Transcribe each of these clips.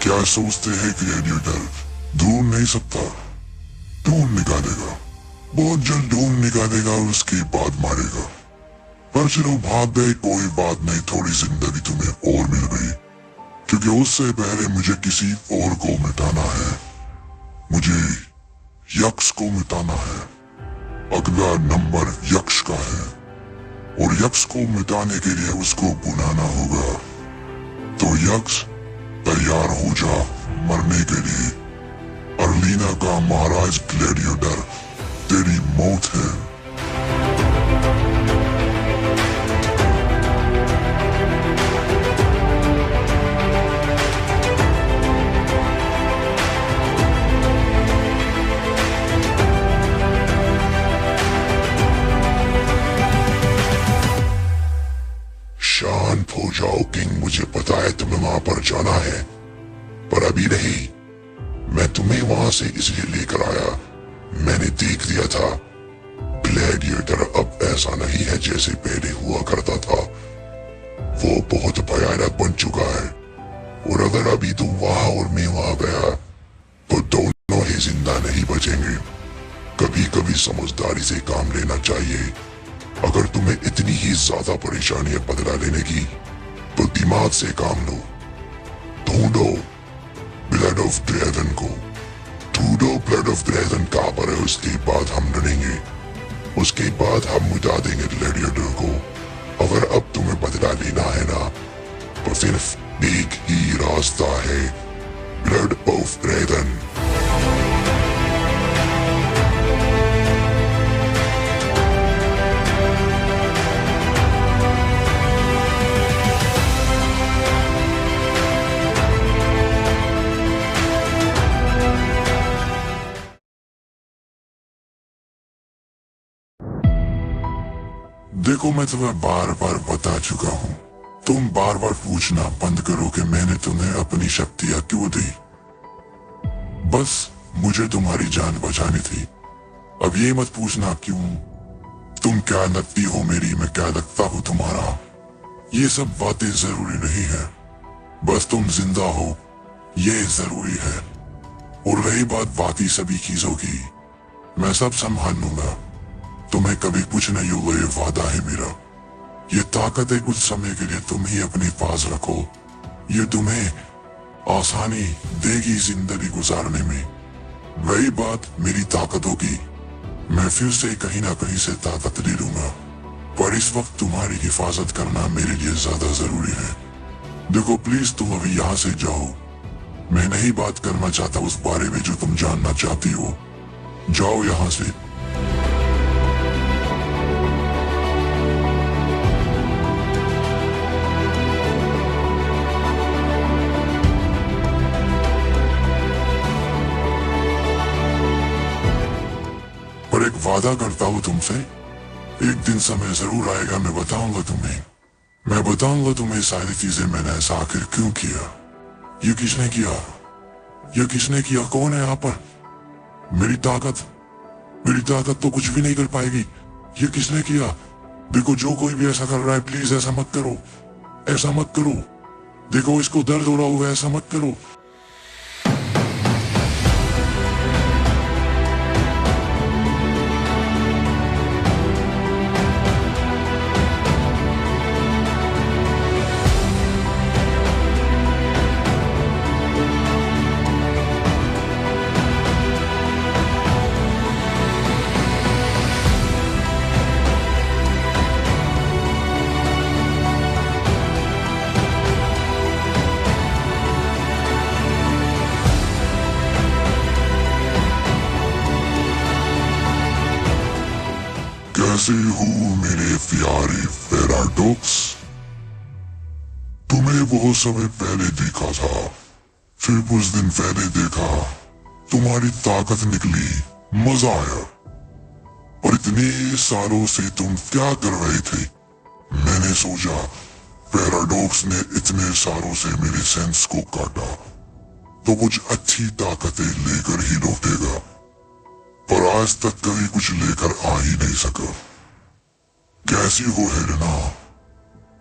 क्या सोचते हैं ग्लैडिएटर ढूंढ नहीं सकता? ढूंढ निकालेगा, बहुत जल्द ढूंढ निकालेगा और उसके बाद मारेगा। पर चलो भाग गए, कोई बात नहीं, थोड़ी जिंदगी तुम्हें और मिल गई, क्योंकि उससे पहले मुझे किसी और को मिटाना है। मुझे यक्ष को मिटाना है। अगला नंबर यक्ष का है और यक्ष को मिटाने के लिए उसको बुलाना होगा। तो यक्ष तैयार हो जा मरने के लिए। अर्लीना का महाराज ग्लैडिएटर, तेरी मौत है। शांत हो जाओ किंग, मुझे पता है तुम्हें वहां पर जाना है, पर अभी नहीं। मैं तुम्हें वहां से इसलिए लेकर आया, मैंने देख लिया था ग्लैडिएटर अब ऐसा नहीं है जैसे पहले हुआ करता था। वो बहुत भयानक बन चुका है और अगर अभी तुम वहां और मैं वहां गया तो दोनों ही जिंदा नहीं बचेंगे। कभी कभी समझदारी से काम लेना चाहिए। अगर तुम्हें इतनी ही ज्यादा परेशानी है बदला लेने की तो दिमाग से काम लो। ढूंढो ब्लड ऑफ ड्रैगन को, ढूंढो ब्लड ऑफ ड्रैगन कहां पर है, उसके बाद हम लड़ेंगे। उसके बाद हम मिटा देंगे ग्लैडिएटर को। अगर अब तुम्हें बदला लेना है ना तो सिर्फ एक ही रास्ता है, ब्लड ऑफ ड्रैगन। देखो मैं तुम्हें बार बार बता चुका हूँ, तुम बार बार पूछना बंद करो कि मैंने तुम्हें अपनी शक्तियां क्यों दी। बस मुझे तुम्हारी जान बचानी थी। अब ये मत पूछना क्यों, तुम क्या लगती हो मेरी, मैं क्या लगता हूँ तुम्हारा। ये सब बातें जरूरी नहीं है, बस तुम जिंदा हो ये जरूरी है। और रही बात बाकी सभी चीजों की, मैं सब संभाल लूंगा। तुम्हें कभी कुछ नहीं होगा, ये वादा है मेरा। ये ताकत है कुछ समय के लिए तुम ही अपने पास रखो, ये तुम्हें आसानी देगी जिंदगी गुजारने में। वही बात मेरी ताकत होगी, मैं फिर से कहीं ना कहीं से ताकत ले लूंगा, पर इस वक्त तुम्हारी हिफाजत करना मेरे लिए ज्यादा जरूरी है। देखो प्लीज तुम अभी यहाँ से जाओ, मैं नहीं बात करना चाहता उस बारे में जो तुम जानना चाहती हो। जाओ यहाँ से। पर एक वादा करता हूँ तुमसे, एक दिन समय जरूर आएगा मैं बताऊंगा तुम्हें, मैं बताऊंगा तुम्हें सारी चीजें मैंने ऐसा आखिर क्यों किया। ये किसने किया, ये किसने किया, कौन है यहाँ पर। मेरी ताकत तो कुछ भी नहीं कर पाएगी। ये किसने किया। देखो जो कोई भी ऐसा कर रहा है प्लीज ऐसा मत करो, ऐसा मत करो। देखो इसको दर्द हो रहा होगा, ऐसा मत करो। कैसे हो मेरे प्यारे पैराडॉक्स। तुम्हें बहुत समय पहले देखा था, फिर कुछ दिन पहले देखा, तुम्हारी ताकत निकली, मजा आया। और इतने सालों से तुम क्या कर रहे थे। मैंने सोचा पैराडॉक्स ने इतने सालों से मेरे सेंस को काटा तो कुछ अच्छी ताकतें लेकर ही लौटेगा, पर आज तक कभी कुछ लेकर आ ही नहीं सका। कैसी हो हेलेना,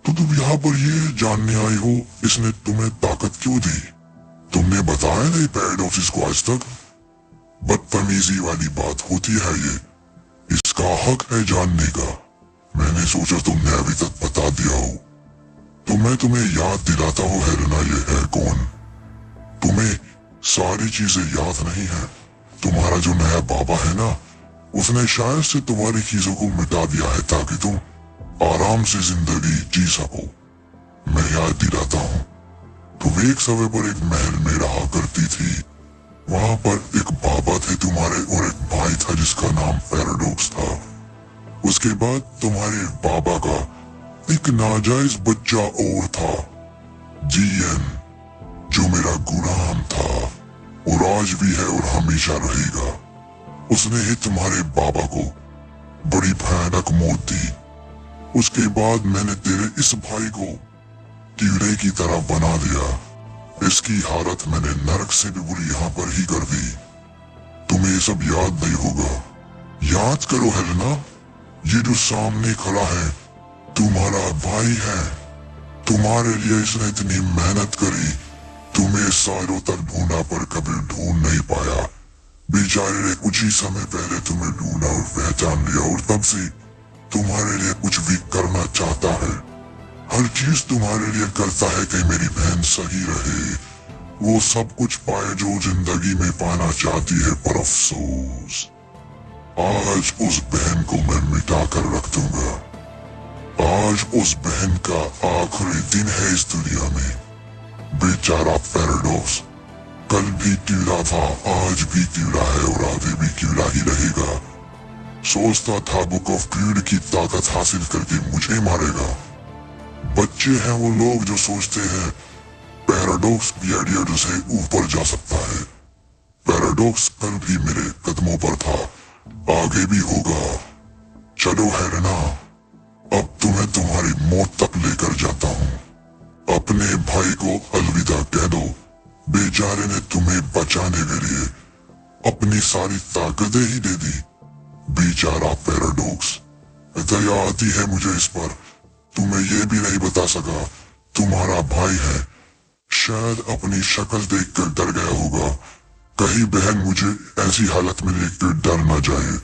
तो तुम यहाँ पर ये जानने आई हो इसने तुम्हें ताकत क्यों दी। तुमने बताया नहीं पैराडॉक्सिस को आज तक? बदतमीजी वाली बात होती है ये। इसका हक है जानने का। मैंने सोचा तुमने अभी तक बता दिया हो। तो मैं तुम्हें याद दिलाता हूँ हेलेना, ये है कौन। तुम्हें सारी चीजें याद नहीं है। तुम्हारा जो नया बाबा है ना, उसने शायद से तुम्हारी चीजों को मिटा दिया है ताकि तुम आराम से जिंदगी जी सको। मैं याद दिलाता हूँ, तुम एक समय पर एक महल में रहा करती थी। वहां पर एक बाबा थे तुम्हारे और एक भाई था जिसका नाम पैराडॉक्स था। उसके बाद तुम्हारे बाबा का एक नाजायज बच्चा और था, जीएन, जो मेरा गुलाम था और आज भी है और हमेशा रहेगा। उसने ही तुम्हारे बाबा को बड़ी भयानक मौत दी। उसके बाद मैंने तेरे इस भाई को कीड़े की तरह बना दिया। इसकी हालत मैंने नरक से भी बुरी यहाँ पर ही कर दी। तुम्हें ये सब याद नहीं होगा। याद करो हेलेना, ये जो सामने खड़ा है तुम्हारा भाई है। तुम्हारे लिए इसने इतनी मेहनत करी, तुम्हें सालों तक ढूंढा पर कभी ढूंढ नहीं पाया। बेचारे ने कुछ ही समय पहले तुम्हें ढूंढा और पहचान लिया और तब से तुम्हारे लिए कुछ भी करना चाहता है। हर चीज तुम्हारे लिए करता है कि मेरी बहन सही रहे। वो सब कुछ पाए जो जिंदगी में पाना चाहती है, पर अफसोस आज उस बहन को मैं मिटा कर रख दूंगा। आज उस बहन का आखिरी दिन है इस दुनिया में। बेचारा पैराडॉक्स कल भी कीड़ा था, आज भी कीड़ा है और आगे भी कीड़ा ही रहेगा। सोचता था बुक ऑफ कीड़ की ताकत हासिल करके मुझे मारेगा। बच्चे हैं वो लोग जो सोचते हैं पैराडॉक्स की आइडिया से ऊपर जा सकता है। पैराडॉक्स कल भी मेरे कदमों पर था, आगे भी होगा। चलो हेलेना, अब तुम्हें तुम्हारी मौत तक लेकर जाता हूँ। अपने भाई को अलविदा कह दो। बेचारे ने तुम्हें बचाने के लिए अपनी सारी ताकतें ही दे दी। बेचारा पैराडॉक्स, दया आती है मुझे इस पर। तुम्हें ये भी नहीं बता सका तुम्हारा भाई है। शायद अपनी शक्ल देखकर डर गया होगा। कहीं बहन मुझे ऐसी हालत में देखकर डर न जाए।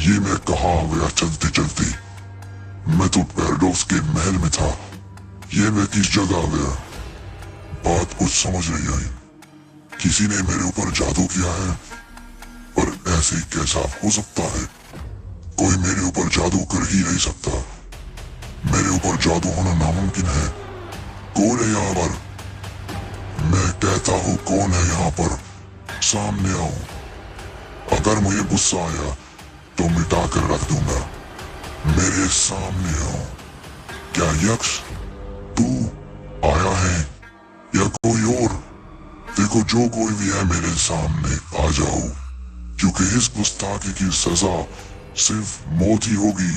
ये मैं कहाँ आ गया चलते चलते। मैं तो पैराडॉक्स के महल में था, ये मैं किस जगह आ गया। बात कुछ समझ नहीं आई। किसी ने मेरे ऊपर जादू किया है, पर ऐसे कैसा हो सकता है। कोई मेरे ऊपर जादू कर ही नहीं सकता। मेरे ऊपर जादू होना नामुमकिन है। कौन है यहाँ पर? मैं कहता हूँ कौन है यहाँ पर? सामने आओ। अगर मुझे गुस्सा आया तो मिटा कर रख दूंगा। मेरे सामने आओ। क्या यक्ष तू आया है या कोई और? देखो जो कोई भी है मेरे सामने आ जाओ, क्योंकि इस गुस्ताखी की सजा सिर्फ मौत ही होगी।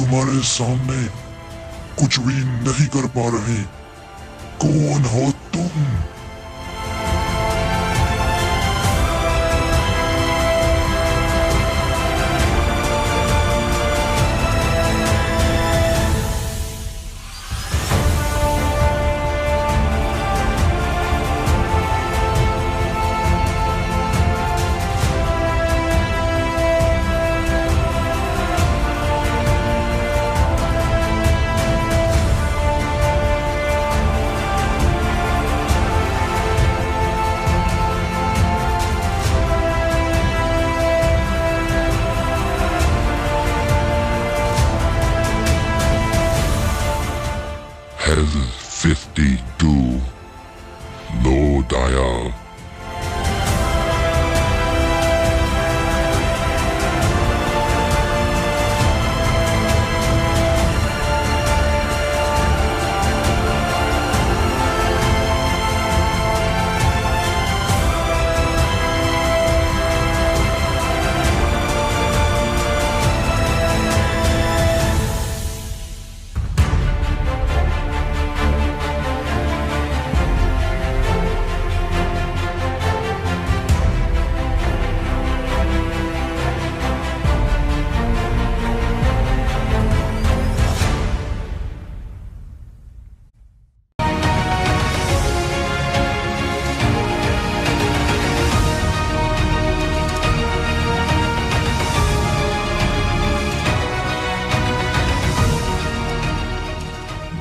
तुम्हारे सामने कुछ भी नहीं कर पा रहे। कौन हो तुम? Hell 52 Low Dial.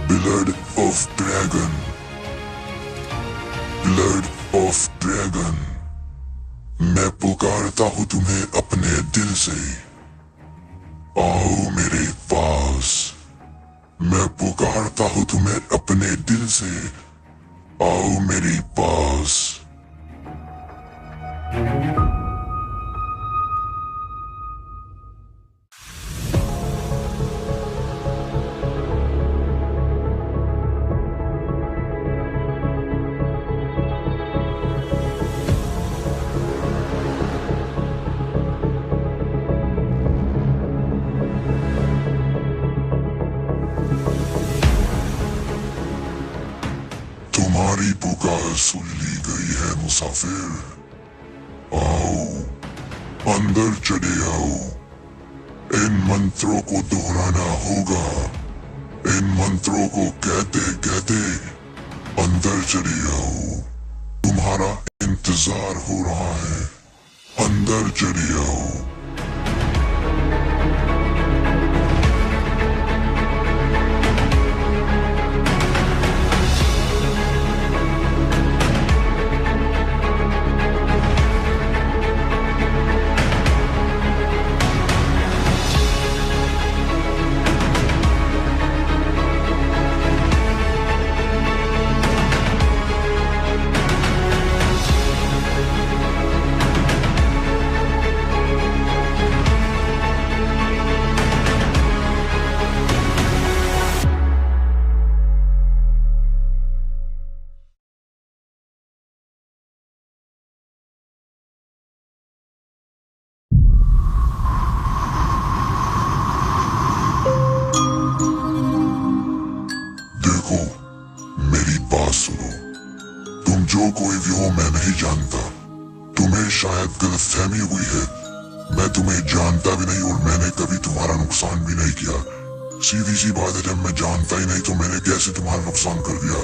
Blood of Dragon. Blood of Dragon. मैं पुकारता हूँ तुम्हें अपने दिल से, आओ मेरे पास। मैं पुकारता हूँ तुम्हें अपने दिल से, आओ मेरे पास। तुम्हारी पुकार सुन ली गई है मुसाफिर, आओ अंदर चले आओ। इन मंत्रों को दोहराना होगा। इन मंत्रों को कहते कहते अंदर चले आओ। तुम्हारा इंतजार हो रहा है, अंदर चले आओ। देखो, मेरी बात सुनो। तुम जो कोई भी हो मैं नहीं जानता। तुम्हें शायद गलतफहमी हुई है। मैं तुम्हें जानता भी नहीं और मैंने कभी तुम्हारा नुकसान भी नहीं किया। सीधी सी बात है, जब मैं जानता ही नहीं तो मैंने कैसे तुम्हारा नुकसान कर दिया।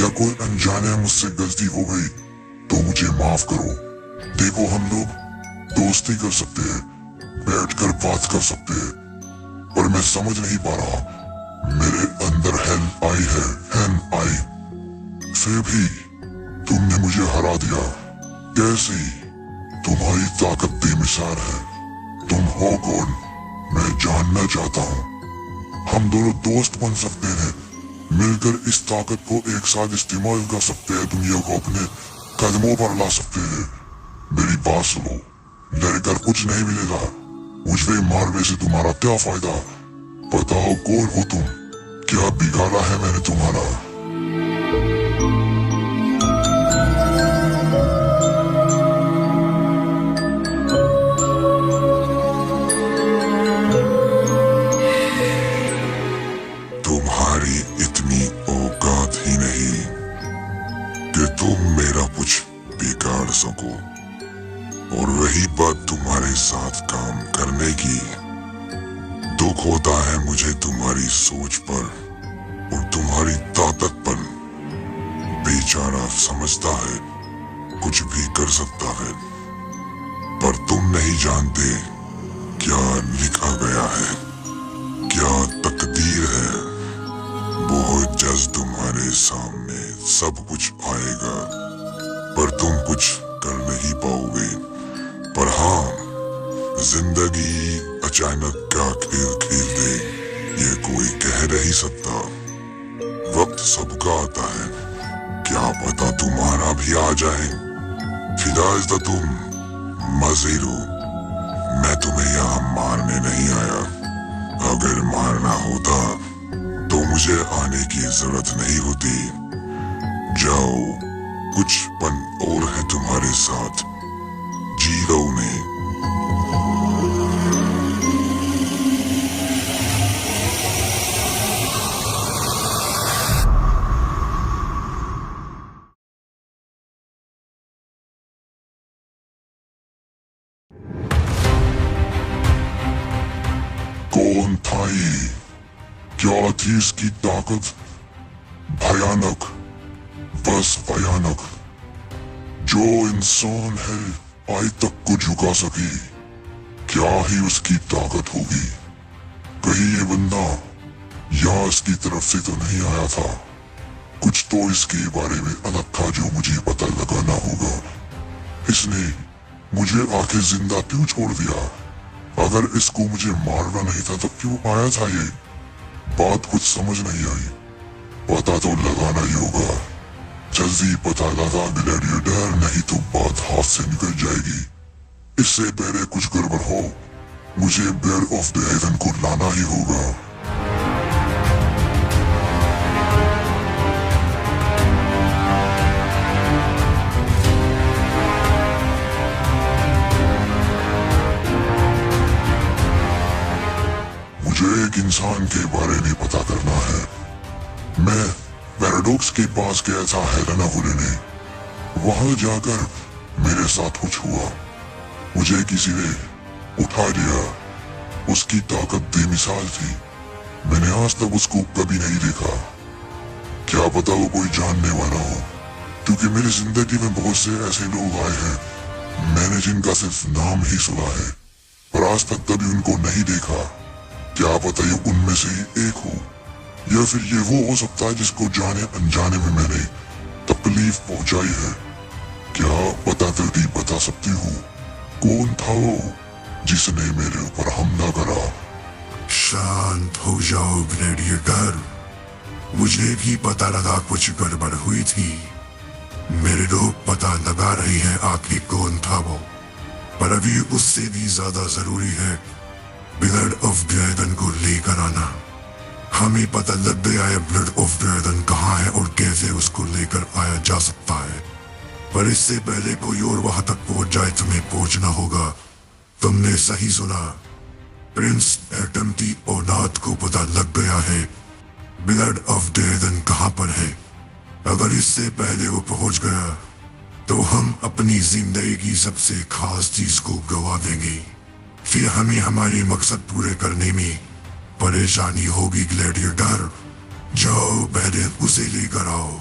या कोई अनजाने मुझसे गलती हो गई तो मुझे माफ करो। देखो, हम लोग दोस्ती कर सकते हैं, बैठकर बात कर सकते हैं, पर मैं समझ नहीं पा रहा, मेरे अंदर हेल आई है, हेल आई। फिर भी तुमने मुझे हरा दिया। कैसे? तुम्हारी ताकत बेमिसाल है। तुम हो कौन? मैं जानना चाहता हूँ। हम दोनों दोस्त बन सकते हैं, मिलकर इस ताकत को एक साथ इस्तेमाल कर सकते हैं, दुनिया को अपने कदमों पर ला सकते हैं। मेरी बात सुनो, डरकर कुछ नहीं मिलेगा। मुझे मारने से तुम्हारा क्या फायदा? बताओ, कौन हो तुम? क्या बिगाड़ा है मैंने तुम्हारा? पता है मुझे तुम्हारी सोच पर और तुम्हारी ताकत पर। बेचारा समझता है कुछ भी कर सकता है, पर तुम नहीं जानते क्या लिखा गया है, क्या तकदीर है। बहुत जल्द तुम्हारे सामने सब कुछ आएगा, पर तुम कुछ कर नहीं पाओगे। पर हाँ, जिंदगी अचानक क्या खेल खेल दे ये कोई कह नहीं सकता। वक्त सबका आता है, क्या पता तुम्हारा भी आ जाए। फिदा तुम मजे लो, मैं तुम्हें यहाँ मारने नहीं आया। अगर मारना होता तो मुझे आने की जरूरत नहीं होती। जाओ, कुछ पल और है तुम्हारे साथ, जी लो उन्हें। कौन था ये? क्या थी इसकी ताकत? भयानक, बस भयानक। जो इंसान है आज तक को झुका सके, क्या ही उसकी ताकत होगी। कहीं ये बंदा यहाँ इसकी तरफ से तो नहीं आया था। कुछ तो इसके बारे में अलग था जो मुझे पता लगाना होगा। इसने मुझे आके जिंदा क्यों छोड़ दिया? अगर इसको मुझे मारना नहीं था तो क्यों आया था ये? बात कुछ समझ नहीं आई। पता तो लगाना ही होगा। जल्दी पता लगा ग्लैडिएटर, नहीं तो बात हाथ से निकल जाएगी। इससे पहले कुछ गड़बड़ हो, मुझे ब्लड ऑफ द हेवन को लाना ही होगा। मुझे एक इंसान के बारे में पता करना है। मैं पैराडॉक्स के पास गया था हेलेना को लेने। वहां जाकर मेरे साथ कुछ हुआ। मुझे किसी ने उठा लिया। उसकी ताकत बेमिसाल थी। मैंने आज तक उसको कभी नहीं देखा। क्या पता वो कोई जानने वाला हो, क्योंकि मेरी जिंदगी में बहुत से ऐसे लोग आए हैं मैंने जिनका सिर्फ नाम ही सुना है, पर आज तक कभी उनको नहीं देखा। क्या पता ये उनमें से ही एक हो, या फिर ये वो हो सकता है जिसको जाने अनजाने में मैंने तकलीफ पहुंचाई है। क्या पता जल्दी बता सकती हूँ कौन था वो जिसने मेरे ऊपर हमला करा? शांत हो जाओ ग्लैडिएटर। मुझे भी पता लगा कुछ गड़बड़ हुई थी। मेरे लोग पता लगा रहे हैं आखिर कौन था वो, पर अभी उससे भी ज्यादा जरूरी है ब्लड ऑफ ड्रैगन को लेकर आना। हमें पता लग गया है ब्लड ऑफ ड्रैगन कहाँ है और कैसे उसको लेकर आया जा सकता है, पर इससे पहले कोई और वहां तक पहुंच जाए तुम्हें पहुंचना होगा। तुमने सही सुना, प्रिंस एटम की औलाद को पता लग गया है ब्लड ऑफ ड्रैगन कहाँ पर है। अगर इससे पहले वो पहुंच गया तो हम अपनी जिंदगी की सबसे खास चीज को गवा देंगे। फिर हमें हमारे मकसद पूरे करने में परेशानी होगी। ग्लैडिएटर, जाओ पहले उसे लेकर आओ।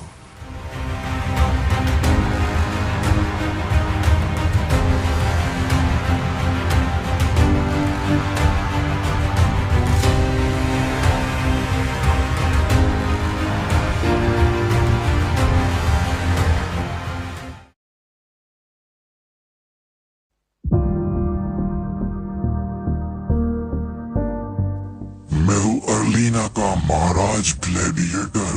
मैं हूँ अर्लीना का महाराज ग्लैडिएटर।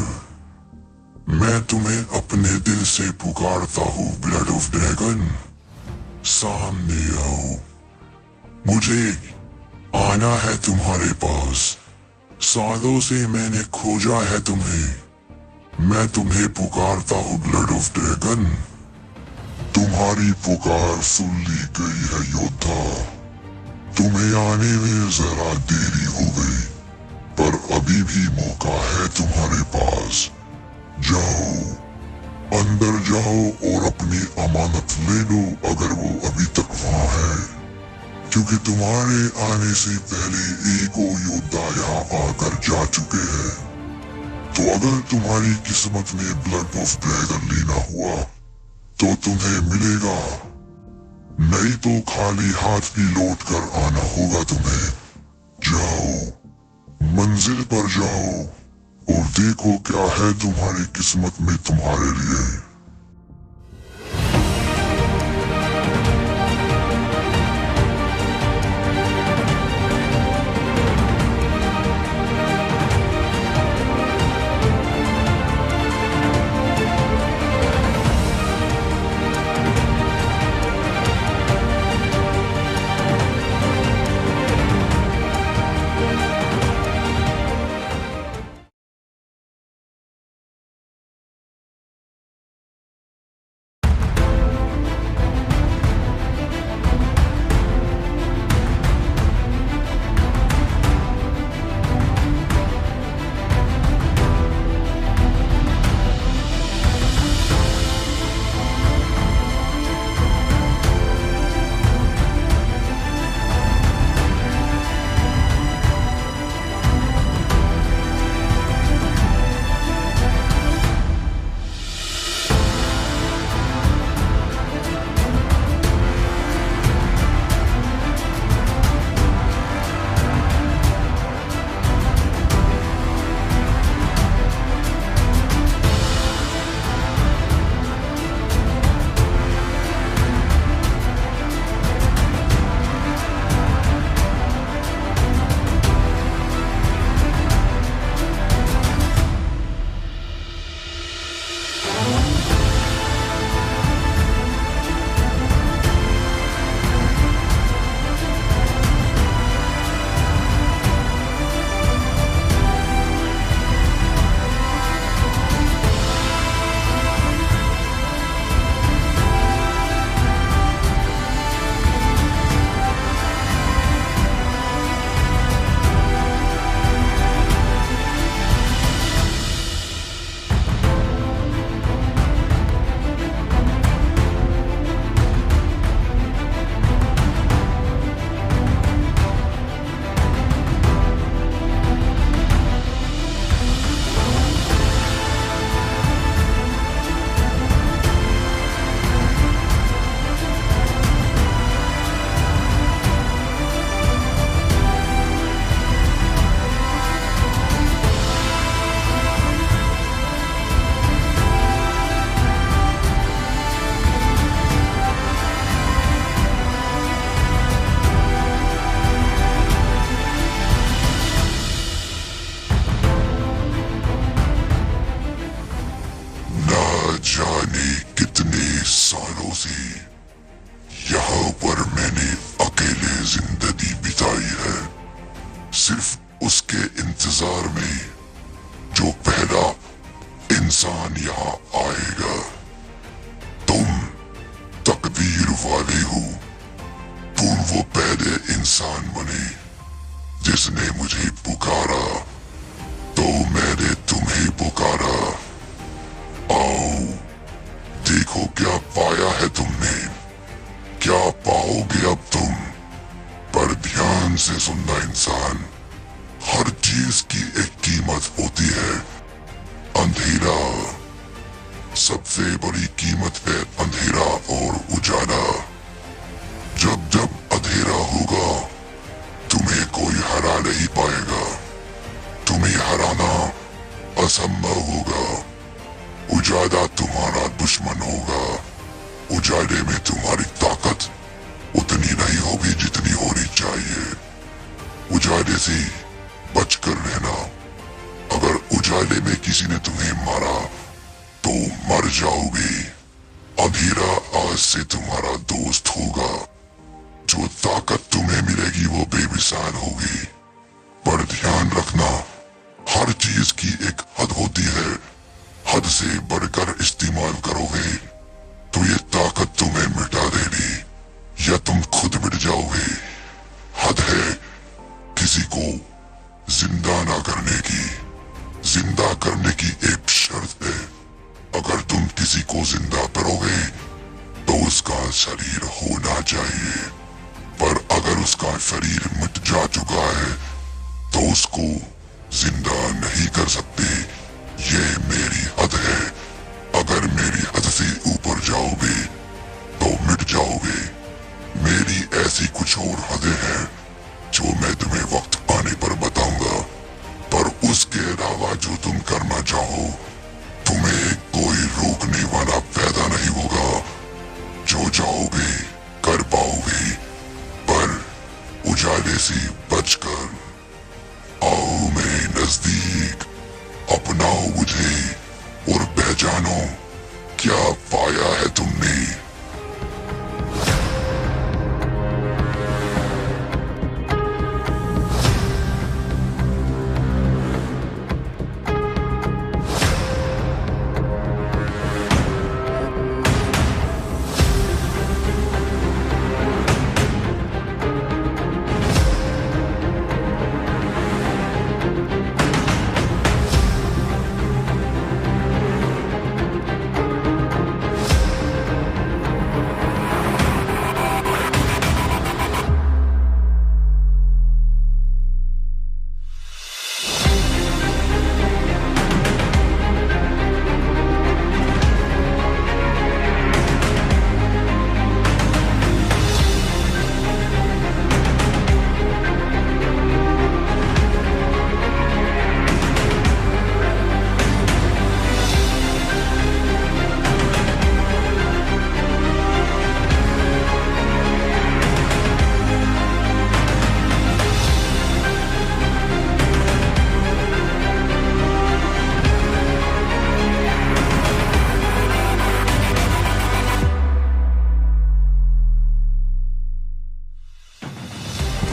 मैं तुम्हें अपने दिल से पुकारता हूँ ब्लड ऑफ ड्रैगन, सामने आओ। मुझे आना है तुम्हारे पास। सालों से मैंने खोजा है तुम्हें। मैं तुम्हें पुकारता हूँ ब्लड ऑफ ड्रैगन। तुम्हारी पुकार सुन ली गई है योद्धा। तुम्हें आने में जरा देरी हो गई, पर अभी भी मौका है तुम्हारे पास। जाओ, अंदर जाओ और अपनी अमानत ले लो अगर वो अभी तक वहां है। क्योंकि तुम्हारे आने से पहले एक और योद्धा यहाँ आकर जा चुके हैं। तो अगर तुम्हारी किस्मत में ब्लड ऑफ ड्रैगन लेना हुआ तो तुम्हें मिलेगा, नहीं तो खाली हाथ भी लौट कर आना होगा तुम्हें। जाओ, मंजिल पर जाओ और देखो क्या है तुम्हारी किस्मत में तुम्हारे लिए। जाने कितने सालों से यहाँ पर मैंने अकेले जिंदगी बिताई है, सिर्फ उसके इंतजार में जो पहला इंसान यहाँ आएगा। तुम तकदीर वाले हो, तुम वो पहले इंसान बने जिसने मुझे पुकारा, तो मैंने तुम्हें पुकारा। आओ, देखो क्या पाया है तुमने, क्या पाओगे अब तुम। पर ध्यान से सुनना इंसान, हर चीज की एक कीमत होती है। अंधेरा, सबसे बड़ी कीमत है अंधेरा और उजाला। जब जब अंधेरा होगा तुम्हें कोई हरा नहीं पाएगा, तुम्हें हराना असंभव होगा। उजाला तुम्हारा दुश्मन होगा, उजाले में तुम्हारी ताकत उतनी नहीं होगी जितनी होनी चाहिए। उजाले से बचकर रहना, अगर उजाले में किसी ने तुम्हें मारा तो मर जाओगे। अंधेरा आज से तुम्हारा दोस्त होगा, जो ताकत तुम्हें मिलेगी वो बेमिसाल होगी। पर ध्यान रखना, हर चीज की एक हद होती है, हद से बढ़कर इस्तेमाल करोगे तो ये ताकत तुम्हें मिटा देगी या तुम खुद मिट जाओगे। हद है किसी को जिंदा ना करने की, जिंदा करने की एक शर्त है, अगर तुम किसी को जिंदा करोगे तो उसका शरीर होना चाहिए, पर अगर उसका शरीर मिट जा चुका है तो उसको जिंदा नहीं कर सकते। ये मेरी हद है। अगर मेरी हद से ऊपर जाओगे तो मिट जाओगे। मेरी ऐसी कुछ और हदें हैं जो मैं तुम्हें वक्त आने पर बताऊंगा, पर उसके अलावा जो तुम करना चाहो तुम्हें कोई रोकने वाला पैदा नहीं होगा। जो चाहोगे कर पाओगे, पर उजाले से बचकर। आओ मेरे नजदीक, अपनाओ मुझे और पहचानो क्या पाया है तुमने।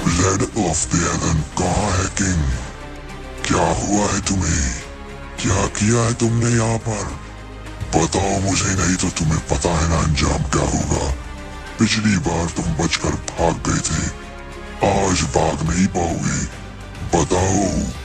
ब्लड ऑफ द एलन कहाँ है किंग? क्या हुआ है तुम्हें? क्या किया है तुमने यहाँ पर? बताओ मुझे, नहीं तो तुम्हें पता है ना अंजाम क्या होगा। पिछली बार तुम बचकर भाग गए थे, आज भाग नहीं पाओगे। बताओ।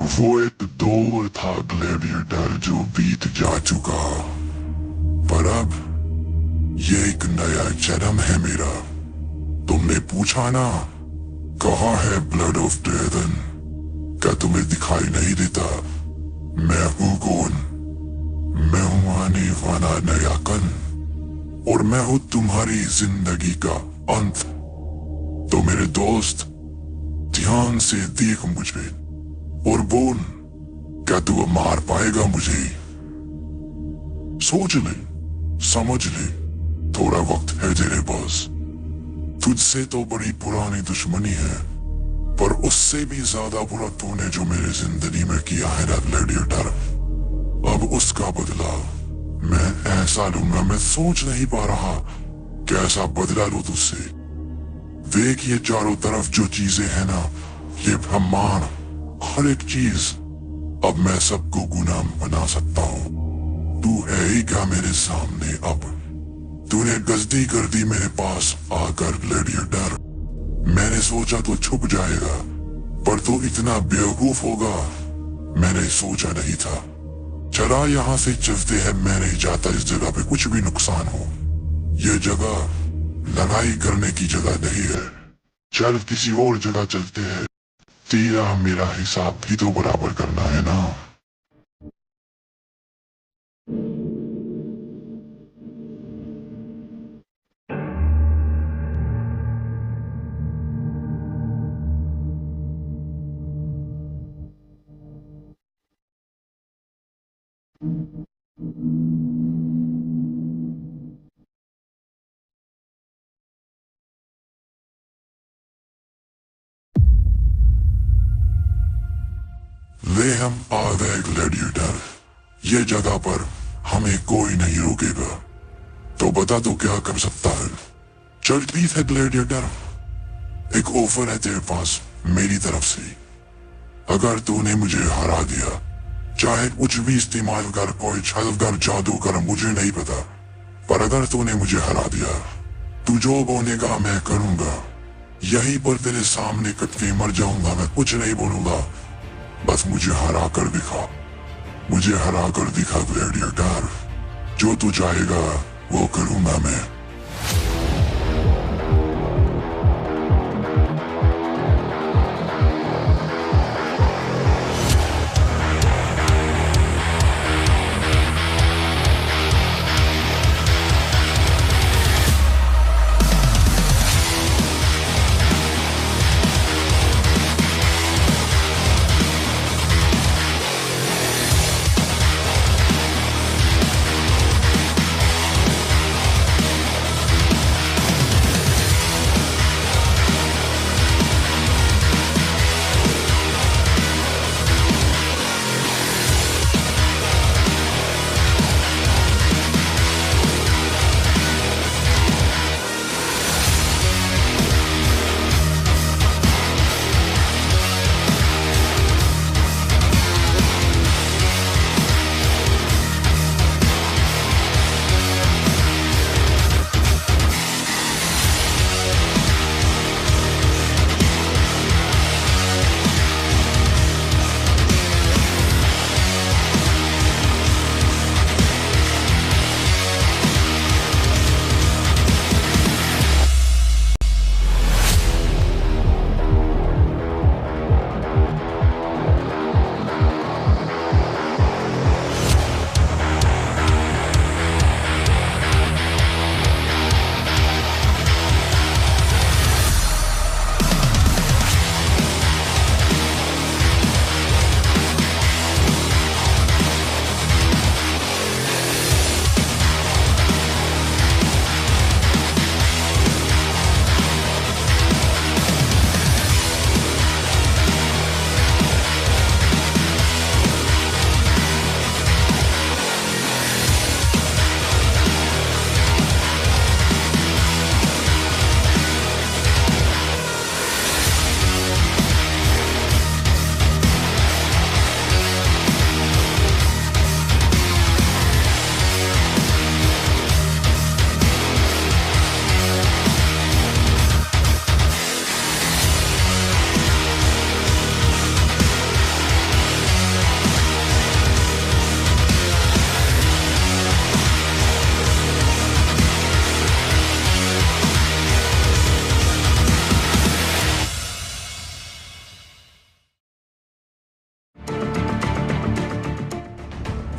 वो एक दौर था ग्लैडिएटर जो बीत जा चुका, पर अब ये एक नया जन्म है मेरा। तुमने पूछा ना कहाँ है ब्लड ऑफ ड्रैगन? क्या तुम्हें दिखाई नहीं देता? मैं हूँ कौन? मैं हूँ आने वाला नया कल, और मैं हूँ तुम्हारी जिंदगी का अंत। तो मेरे दोस्त ध्यान से देख मुझे और बोल, क्या तू मार पाएगा मुझे? सोच ले, समझ ले, थोड़ा वक्त है तेरे पास। तुझसे तो बड़ी पुरानी दुश्मनी है, पर उससे भी ज्यादा बुरा तूने जो मेरी जिंदगी में किया है ना ग्लैडिएटर। अब उसका बदला मैं ऐसा लूंगा, मैं सोच नहीं पा रहा कैसा बदला लूं तुझसे। देख ये चारों तरफ जो चीजें हैं ना, ये ब्रह्मांड, हर एक चीज, अब मैं सबको गुलाम बना सकता हूँ। तू है ही क्या मेरे सामने अब? तूने गजदी कर दी मेरे पास आकर ग्लैडिएटर। मैंने सोचा तो छुप जाएगा, पर तू इतना बेवकूफ होगा मैंने सोचा नहीं था। चला यहाँ से चलते हैं, मैं नहीं चाहता इस जगह पे कुछ भी नुकसान हो। ये जगह लड़ाई करने की जगह नहीं है। चल किसी और जगह चलते हैं, तेरा मेरा हिसाब भी तो बराबर करना है ना। ले हम आ गए ग्लैडिएटर। ये जगह पर हमें कोई नहीं रोकेगा, तो बता दो क्या कर सकता है। चल प्लीज है ग्लैडिएटर, एक ऑफर है तेरे पास मेरी तरफ से। अगर तूने मुझे हरा दिया, चाहे कुछ भी इस्तेमाल कर, कोई छल कर, जादू कर, मुझे नहीं पता, पर अगर तूने मुझे हरा दिया, तू जो बोलेगा मैं करूंगा। यहीं पर तेरे सामने कट के मर जाऊंगा, मैं कुछ नहीं बोलूंगा। बस मुझे हरा कर दिखा, मुझे हरा कर दिखा ग्लैडिएटर। जो तू चाहेगा वो करूंगा मैं।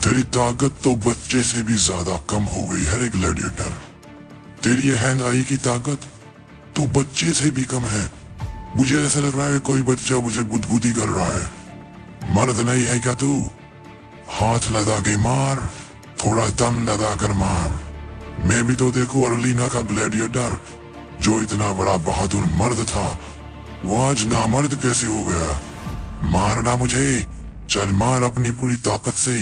तेरी ताकत तो बच्चे से भी ज्यादा कम हो गई है ग्लैडिएटर। तेरी ये हैंगाई की ताकत तो बच्चे से भी कम है। मुझे ऐसा लग रहा है कोई बच्चा मुझे गुदगुदी कर रहा है। मर्द नहीं है क्या तू? हाथ लगा के मार, थोड़ा दम लगा कर मार। मैं भी तो देखो अर्लीना का ग्लैडिएटर, जो इतना बड़ा बहादुर मर्द था, वो आज नामर्द कैसे हो गया। मारना मुझे, चल मार अपनी पूरी ताकत से।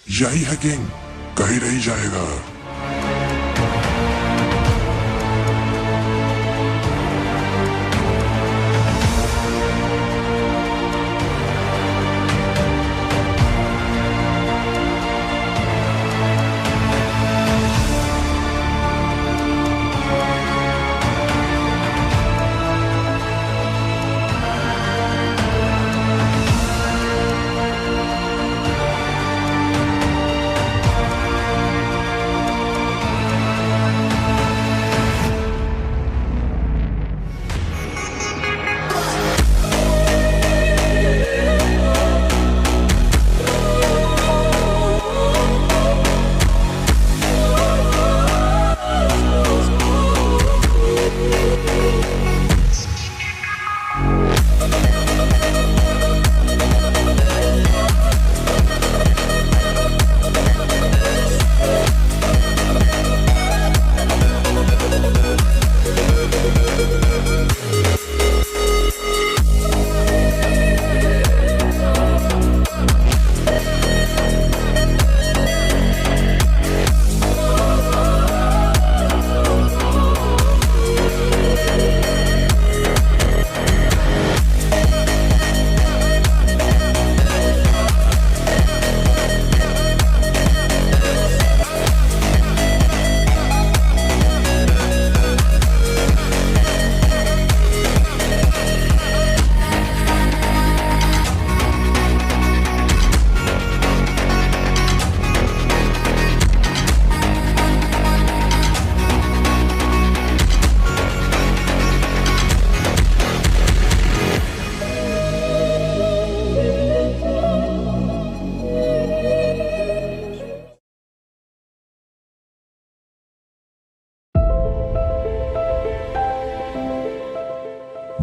यही है किंग, कहीं रह जाएगा।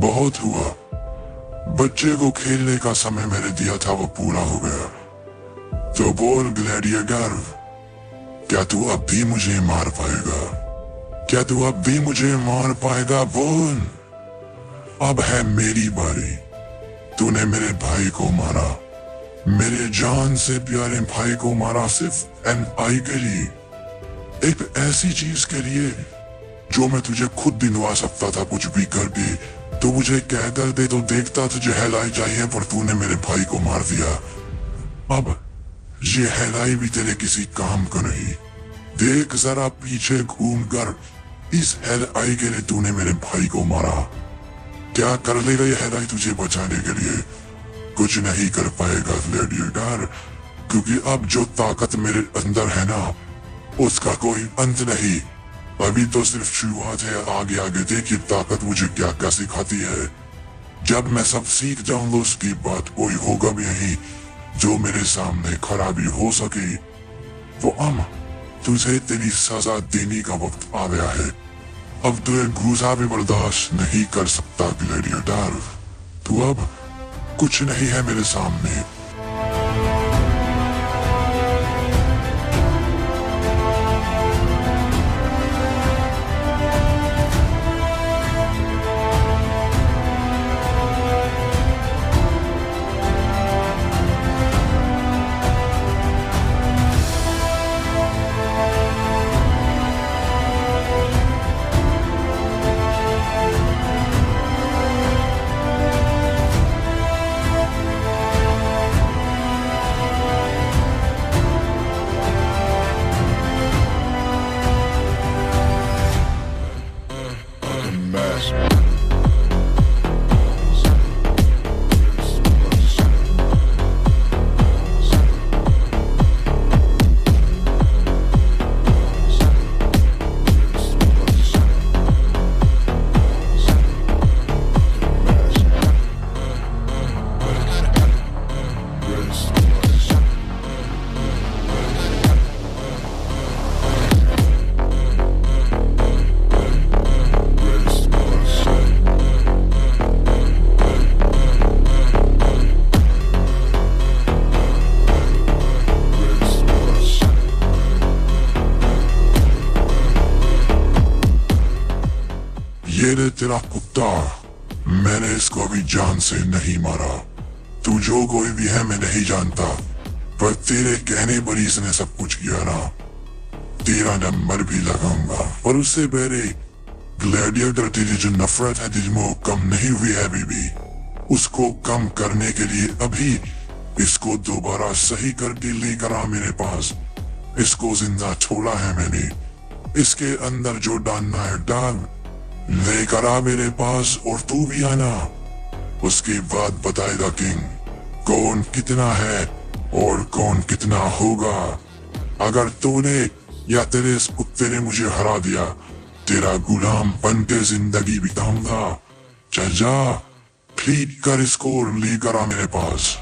बहुत हुआ। बच्चे को खेलने का समय मैंने दिया था वो पूरा हो गया। तो बोल ग्लैडिएटर, क्या तू अब भी मुझे मार पाएगा? क्या तू अब भी मुझे मार पाएगा? बोल, अब है मेरी बारी। तूने मेरे भाई को मारा, मेरे जान से प्यारे भाई को मारा, सिर्फ NI के लिए, एक ऐसी चीज के लिए जो मैं तुझे खुद दिलवा सकता था कुछ भी करके। तो मुझे कह कर दे तो देखता तुझे हेलाई चाहिए, पर तूने मेरे भाई को मार दिया। अब ये हेलाई भी तेरे किसी काम का नहीं। देख जरा पीछे घूम कर, इस हेलाई के लिए तूने मेरे भाई को मारा। क्या कर लेगा ये हेलाई तुझे बचाने के लिए? कुछ नहीं कर पाएगा ग्लैडिएटर, क्योंकि अब जो ताकत मेरे अंदर है ना, उसका कोई अंत नहीं। अभी तो सिर्फ शुरुआत है, आगे आगे देखिए ताकत मुझे क्या क्या सिखाती है। जब मैं सब सीख जाऊंगा उसकी बात कोई होगा भी नहीं जो मेरे सामने खड़ा भी हो सके। तो अब तुझे तेरी सजा देने का वक्त आ गया है। अब तुझे गुस्सा भी बर्दाश्त नहीं कर सकता ग्लैडिएटर। तू अब कुछ नहीं है मेरे सामने। ये रे तेरा कुत्ता, मैंने इसको अभी जान से नहीं मारा। तू जो कोई भी है मैं नहीं जानता, पर तेरे कहने पर इसने सब कुछ किया ना। तेरा नंबर भी लगाऊंगा, और उससे पहले ग्लैडिएटर तेरी जो नफरत है तुझ में वो कम नहीं हुई है अभी भी। उसको कम करने के लिए अभी इसको दोबारा सही करके लेकर आ मेरे पास। इसको जिंदा छोड़ा है मैंने, इसके अंदर जो डालना है डाल, लेकर आ मेरे पास। और तू भी आना, उसके बाद बताएगा किंग कौन कितना है और कौन कितना होगा। अगर तूने या तेरे इस कुत्ते ने मुझे हरा दिया, तेरा गुलाम बन के जिंदगी बिताऊंगा। चल जा, ठीक कर इसको और लेकर आ मेरे पास।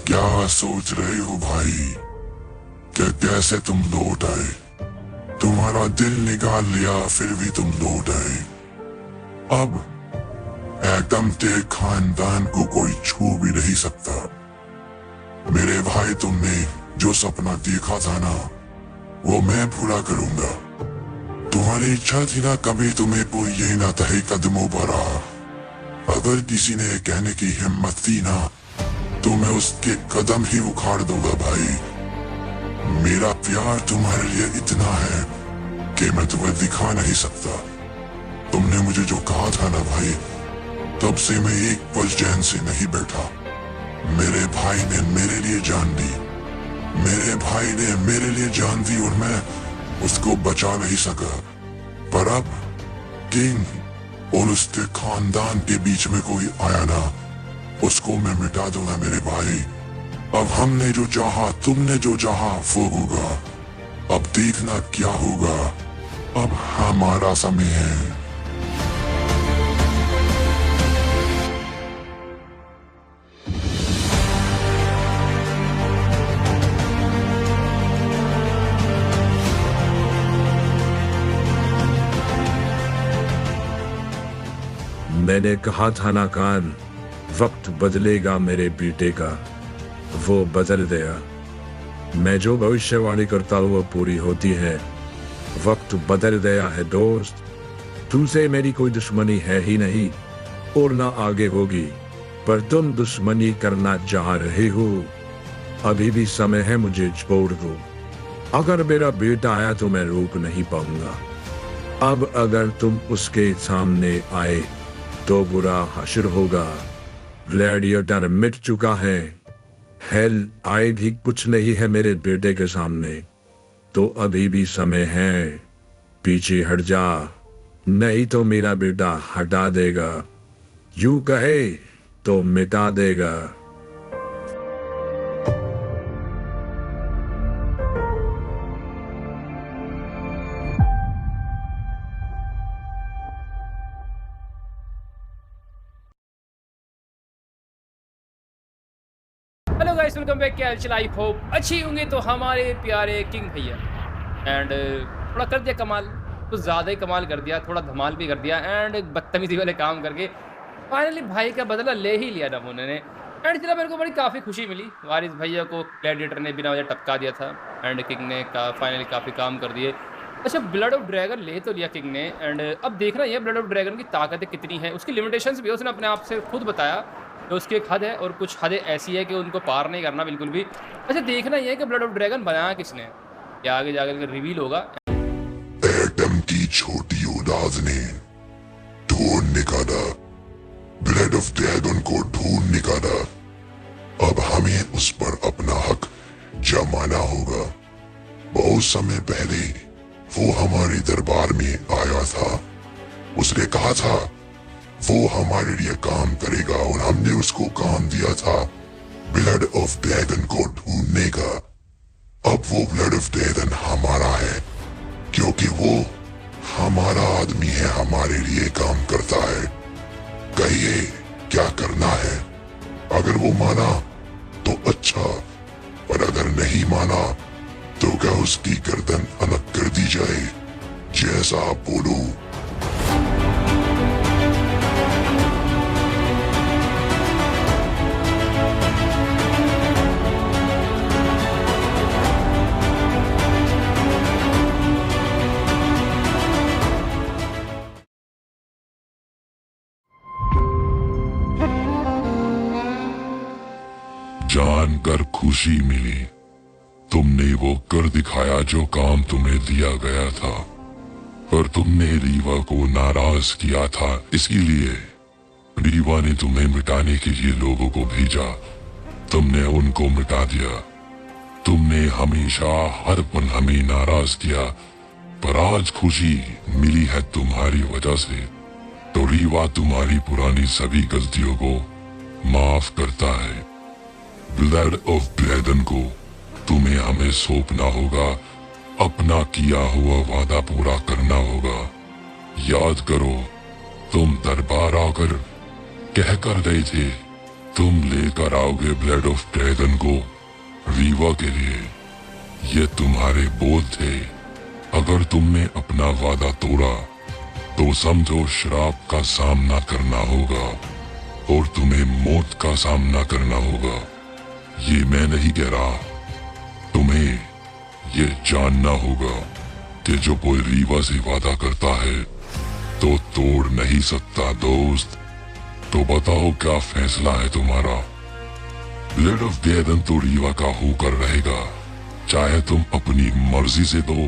क्या सोच रहे हो भाई, कि कैसे तुम लौट आए? तुम्हारा दिल निकाल लिया फिर भी तुम लौट आए। अब एकदम तेरे खानदान को कोई छू भी नहीं सकता। मेरे भाई, तुमने जो सपना देखा था ना, वो मैं पूरा करूंगा। तुम्हारी इच्छा थी ना कभी तुम्हें कोई ये ना तहे कदमों पर आ। अगर किसी ने कहने की हिम्मत थी ना तो मैं उसके कदम ही उखाड़ दूंगा भाई। मेरा प्यार तुम्हारे लिए इतना है कि मैं तुम्हें दिखा नहीं सकता। तुमने मुझे जो कहा था ना भाई, तब से मैं एक पल चैन से नहीं बैठा। मेरे भाई ने मेरे लिए जान दी, मेरे भाई ने मेरे लिए जान दी और मैं उसको बचा नहीं सका। पर अब किंग और उसके खानदान के बीच में कोई आया ना, उसको मैं मिटा दूंगा मेरे भाई। अब हमने जो चाहा, तुमने जो चाहा वो होगा। अब देखना क्या होगा। अब हमारा समय है। मैंने कहा था ना कान, वक्त बदलेगा मेरे बेटे का, वो बदल गया। मैं जो भविष्यवाणी करता हूँ वो पूरी होती है। वक्त बदल गया है दोस्त। तुमसे मेरी कोई दुश्मनी है ही नहीं और ना आगे होगी, पर तुम दुश्मनी करना चाह रहे हो। अभी भी समय है, मुझे छोड़ दो। अगर मेरा बेटा आया तो मैं रोक नहीं पाऊंगा। अब अगर तुम उसके सामने आए तो बुरा हश्र होगा। ग्लैडिएटर मिट चुका है। हेल आए भी कुछ नहीं है मेरे बेटे के सामने। तो अभी भी समय है, पीछे हट जा, नहीं तो मेरा बेटा हटा देगा, यूं कहे तो मिटा देगा। Hello guys, welcome back. क्या हालचाल? आई होप अच्छी होंगे। तो हमारे प्यारे किंग भैया एंड थोड़ा कर दिया कमाल, कुछ ज़्यादा ही कमाल कर दिया, थोड़ा धमाल भी कर दिया एंड बदतमीजी वाले काम करके फाइनली भाई का बदला ले ही लिया ना उन्होंने। एंड चला मेरे को बड़ी काफ़ी खुशी मिली। वारिस भैया को ग्लैडिएटर ने बिना वजह टपका दिया था एंड किंग ने फाइनली काफ़ी काम कर दिए। अच्छा, ब्लड ऑफ ड्रैगन ले तो लिया किंग ने एंड अब देखना ये ब्लड ऑफ ड्रैगन की ताकतें कितनी है, उसकी लिमिटेशंस भी उसने अपने आप से खुद बताया। तो उसकी एक हद है और कुछ हदें ऐसी है कि उनको पार नहीं करना बिल्कुल भी। अच्छा, देखना यह है कि ब्लड ऑफ ड्रैगन बनाया किसने, या आगे जाकर रिवील होगा। एटम की छोटी औलाद ने ढूंढ निकाला, ब्लड ऑफ ड्रैगन को ढूंढ निकाला। अब हमें उस पर अपना हक जमाना होगा। बहुत समय पहले वो हमारे दरबार में आया था। उसने कहा था वो हमारे लिए काम करेगा और हमने उसको काम दिया था ब्लड ऑफ ड्रैगन को ढूंढने का। अब वो ब्लड ऑफ ड्रैगन हमारा है, क्योंकि वो हमारा आदमी है, हमारे लिए काम करता है। कहिए क्या करना है। अगर वो माना तो अच्छा, पर अगर नहीं माना तो क्या उसकी गर्दन अलग कर दी जाए, जैसा आप बोलो। जानकर खुशी मिली। तुमने वो कर दिखाया जो काम तुम्हें दिया गया था, पर तुमने रीवा को नाराज किया था। इसीलिए रीवा ने तुम्हें मिटाने के लिए लोगों को भेजा। तुमने उनको मिटा दिया। तुमने हमेशा हर पल हमें नाराज किया, पर आज खुशी मिली है तुम्हारी वजह से। तो रीवा तुम्हारी पुरानी सभी गलतियों को माफ करता है। ब्लड ऑफ ड्रैगन को तुम्हें हमें सौंपना होगा। अपना किया हुआ वादा पूरा करना होगा। याद करो, तुम दरबार आकर कह कर गए थे तुम लेकर आओगे ब्लड ऑफ ड्रैगन को रीवा के लिए। ये तुम्हारे बोल थे। अगर तुमने अपना वादा तोड़ा तो समझो श्राप का सामना करना होगा और तुम्हें मौत का सामना करना होगा। ये मैं नहीं कह रहा, तुम्हें ये जानना होगा कि जो कोई रीवा से वादा करता है तो तोड़ नहीं सकता दोस्त। तो बताओ क्या फैसला है तुम्हारा? ब्लड ऑफ डेदन तो रीवा का होकर रहेगा, चाहे तुम अपनी मर्जी से दो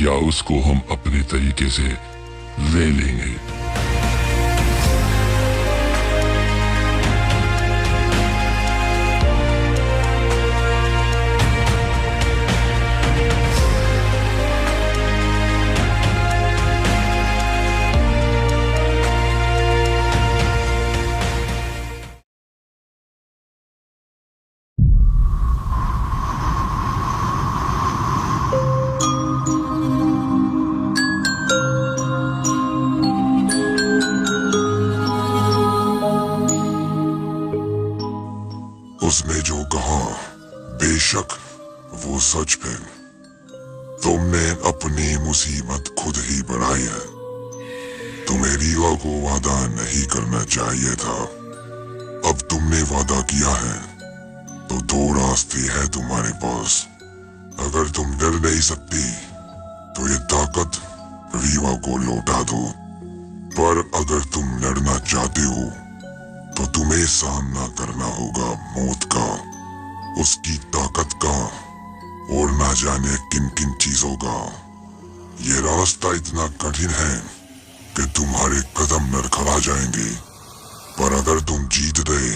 या उसको हम अपने तरीके से ले लेंगे। उसने जो कहा बेशक वो सच है। तुमने अपनी मुसीबत खुद ही बढ़ाई है। तुम्हें रीवा को वादा नहीं करना चाहिए था। अब तुमने वादा किया है तो दो रास्ते हैं तुम्हारे पास। अगर तुम डर नहीं सकती तो ये ताकत रीवा को लौटा दो, पर अगर तुम लड़ना चाहते हो तो तुम्हें सामना करना होगा मौत का, उसकी ताकत का और ना जाने किन किन चीजों का। ये रास्ता इतना कठिन है कि तुम्हारे कदम लड़खड़ा जाएंगे, पर अगर तुम जीत गए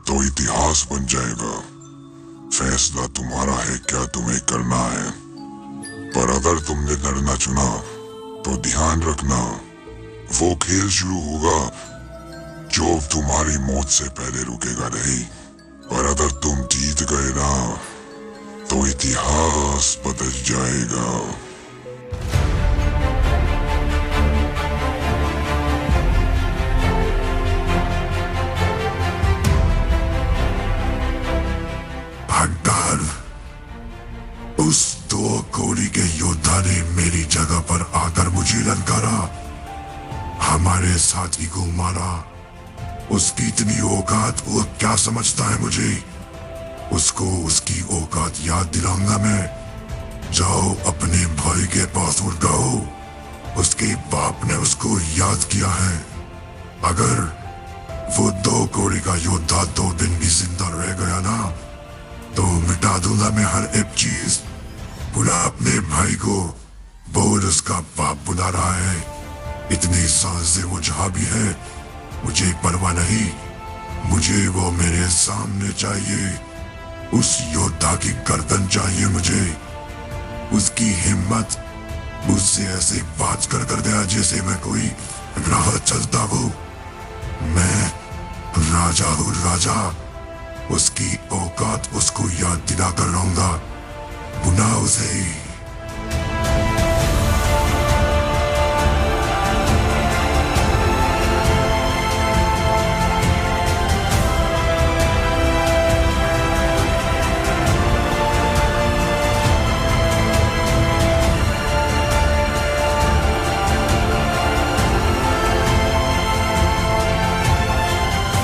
तो इतिहास बन जाएगा। फैसला तुम्हारा है क्या तुम्हें करना है, पर अगर तुमने लड़ना चुना तो ध्यान रखना वो खेल शुरू होगा जो तुम्हारी मौत से पहले रुकेगा नहीं। पर अगर तुम जीत गए ना तो इतिहास बदल जाएगा। हड्डार, उस दो कोड़ी के योद्धा ने मेरी जगह पर आकर मुझे ललकारा, हमारे साथी को मारा। उसकी इतनी औकात, वो क्या समझता है मुझे? उसको उसकी औकात याद दिलाऊंगा मैं। जाओ अपने भाई के पास उठ जाओ, उसके बाप ने उसको याद किया है। अगर वो दो कोड़ी का योद्धा 2 दिन भी जिंदा रह गया ना तो मिटा दूंगा मैं हर एक चीज। बुला अपने भाई को, बोल उसका बाप बुला रहा है। इतनी सांसें वो जहां भी है मुझे परवाह नहीं, मुझे वो मेरे सामने चाहिए। उस योद्धा की गर्दन चाहिए मुझे। उसकी हिम्मत मुझसे ऐसे बात कर गया जैसे मैं कोई राह चलता हूँ। मैं राजा हूँ, राजा। उसकी औकात उसको याद दिला कर रहूंगा। बुला उसे।